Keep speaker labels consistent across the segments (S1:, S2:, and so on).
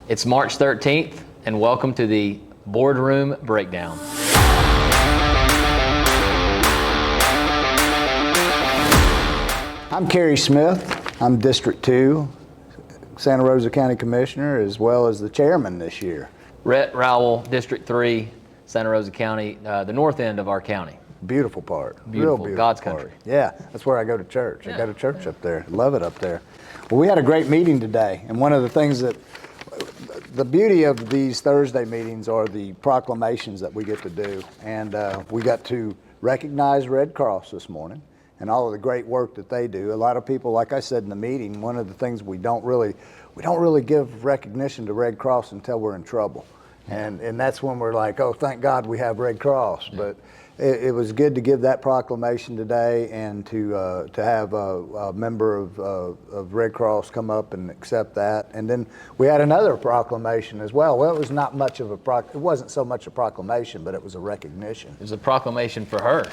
S1: It's March 13th, and welcome to the Boardroom Breakdown.
S2: I'm Kerry Smith. I'm District 2, Santa Rosa County Commissioner, as well as the chairman this year.
S1: Rhett, Rowell, District 3, Santa Rosa County, the north end of our county.
S2: Beautiful part.
S1: Beautiful,
S2: Real beautiful
S1: God's
S2: part.
S1: country.
S2: Yeah, that's where I go to church.
S1: Yeah.
S2: I go to church up there. Love it up there. Well, we had a great meeting today, and one of the things that the beauty of these Thursday meetings are the proclamations that we get to do. And we got to recognize Red Cross this morning and all of the great work that they do. A lot of people, like I said in the meeting, one of the things we don't really give recognition to Red Cross until we're in trouble. And that's when we're like, oh, thank God we have Red Cross.
S1: Yeah.
S2: But it was good to give that proclamation today and to have a member of Red Cross come up and accept that. And then we had another proclamation as well. Well, it was not much of it wasn't so much a proclamation, but it was a recognition.
S1: It was a proclamation for her.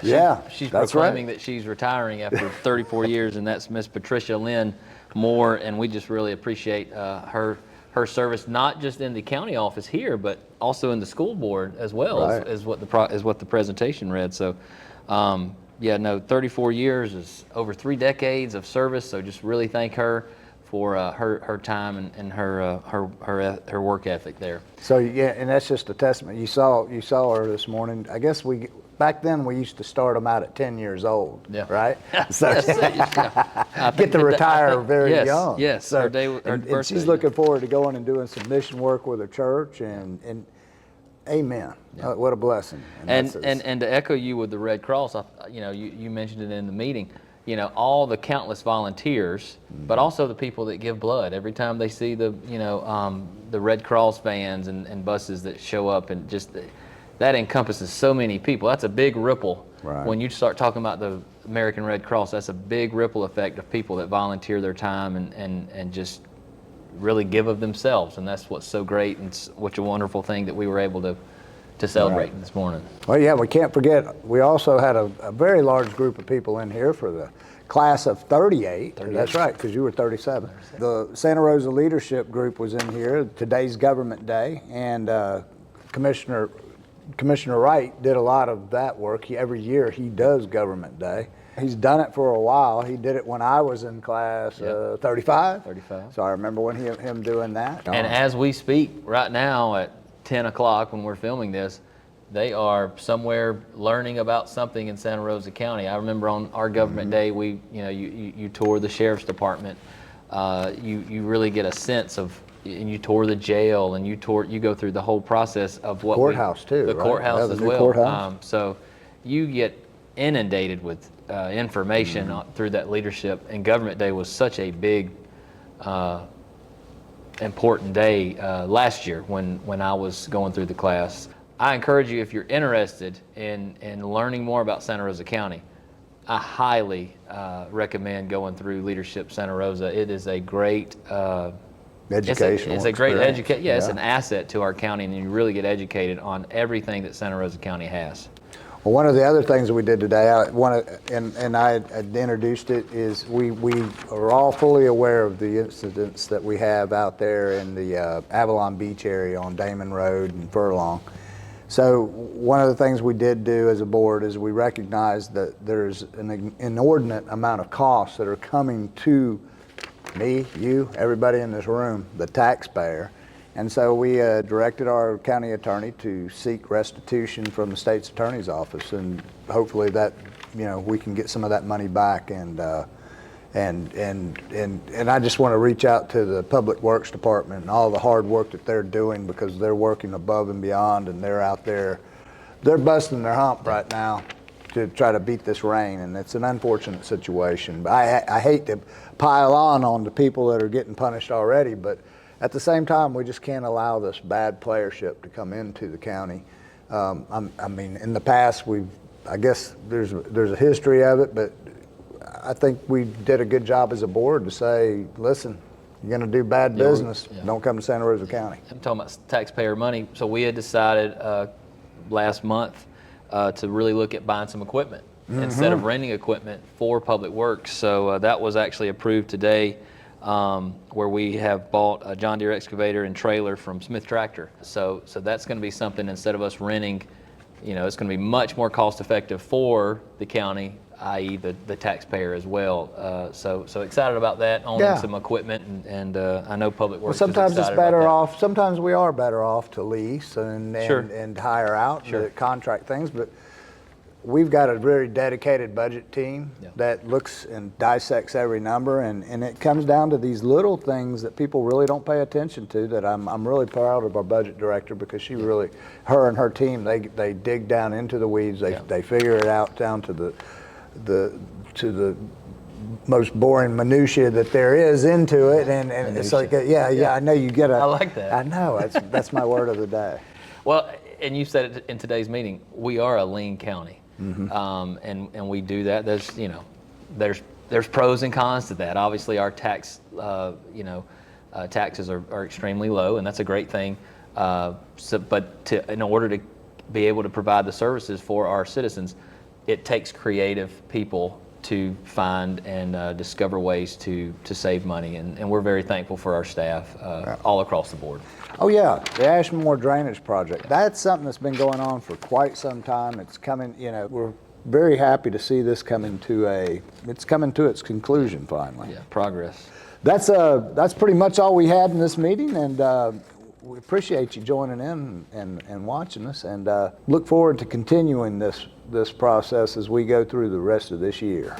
S1: She's proclaiming that she's retiring after 34 years, and that's Miss Patricia Lynn Moore, and we just really appreciate her service, not just in the county office here, but also in the school board as well,
S2: right.
S1: as what the presentation read. So, 34 years is over 3 decades of service. So just really thank her for her time and her work ethic there.
S2: So yeah, and that's just a testament. You saw her this morning. I guess back then we used to start them out at 10 years old,
S1: yeah.
S2: Right? So
S1: yes,
S2: get to retire very
S1: yes,
S2: young.
S1: Yes,
S2: so,
S1: her birthday,
S2: and she's looking forward to going and doing some mission work with her church, and amen.
S1: Yeah.
S2: What a blessing.
S1: And to echo you with the Red Cross, you mentioned it in the meeting. All the countless volunteers, but also the people that give blood. Every time they see the Red Cross vans and buses that show up, and just that encompasses so many people. That's a big ripple.
S2: Right.
S1: When you start talking about the American Red Cross, that's a big ripple effect of people that volunteer their time and just really give of themselves. And that's what's so great, and such a wonderful thing that we were able to celebrate
S2: right.
S1: this morning.
S2: Well, yeah, we can't forget, we also had a very large group of people in here for the class of 38. That's right, because you were 37. The Santa Rosa Leadership Group was in here. Today's Government Day, and Commissioner Wright did a lot of that work. Every year he does Government Day. He's done it for a while. He did it when I was in class 35.
S1: 35.
S2: So I remember him doing that.
S1: And as we speak right now at 10 o'clock when we're filming this, they are somewhere learning about something in Santa Rosa County. I remember on our Government Day, you tour the Sheriff's Department. You really get a sense of, and you tour the jail, and you go through the whole process of what
S2: courthouse too.
S1: The
S2: right?
S1: courthouse
S2: the
S1: as
S2: new
S1: well.
S2: Courthouse.
S1: So you get inundated with information through that leadership. And Government Day was such a big, important day last year when I was going through the class. I encourage you, if you're interested in learning more about Santa Rosa County, I highly recommend going through Leadership Santa Rosa. It is a great
S2: educational
S1: it's a great
S2: experience.
S1: it's an asset to our county, and you really get educated on everything that Santa Rosa County has.
S2: Well, one of the other things that we did today, and I had introduced it, is we are all fully aware of the incidents that we have out there in the Avalon Beach area on Damon Road and Furlong. So one of the things we did do as a board is we recognized that there's an inordinate amount of costs that are coming to me, you, everybody in this room, the taxpayer. And so we directed our county attorney to seek restitution from the state's attorney's office, and hopefully that, we can get some of that money back. And I just want to reach out to the Public Works Department and all the hard work that they're doing, because they're working above and beyond, and they're out there, they're busting their hump right now to try to beat this rain, and it's an unfortunate situation. But I hate to pile on the people that are getting punished already, but at the same time, we just can't allow this bad playership to come into the county. I mean, in the past, I guess there's a history of it, but I think we did a good job as a board to say, listen, you're going to do bad business, don't come to Santa Rosa County.
S1: I'm talking about taxpayer money. So we had decided last month to really look at buying some equipment instead of renting equipment for Public Works. So that was actually approved today where we have bought a John Deere excavator and trailer from Smith Tractor. So that's going to be something, instead of us renting, it's going to be much more cost effective for the county, i.e. the taxpayer as well. So excited about that, owning some equipment, and I know Public Works
S2: Well, sometimes
S1: is
S2: it's
S1: excited
S2: better
S1: about that.
S2: off. Sometimes we are better off to lease and hire out the contract things, but we've got a very dedicated budget team that looks and dissects every number, and it comes down to these little things that people really don't pay attention to, that I'm really proud of our budget director, because she really, her and her team, they dig down into the weeds, they figure it out down to the most boring minutia that there is into it, and it's like, I know you get
S1: I like that.
S2: I know, that's my word of the day.
S1: Well, and you said it in today's meeting, we are a lean county. And we do that. There's pros and cons to that. Obviously, our taxes are extremely low, and that's a great thing. But in order to be able to provide the services for our citizens, it takes creative people to find and discover ways to save money, and we're very thankful for our staff all across the board.
S2: Oh yeah, the Ashmore Drainage Project. That's something that's been going on for quite some time. It's coming, we're very happy to see this coming to its conclusion finally.
S1: Yeah, progress.
S2: That's pretty much all we had in this meeting, and we appreciate you joining in and watching us, and look forward to continuing this process as we go through the rest of this year.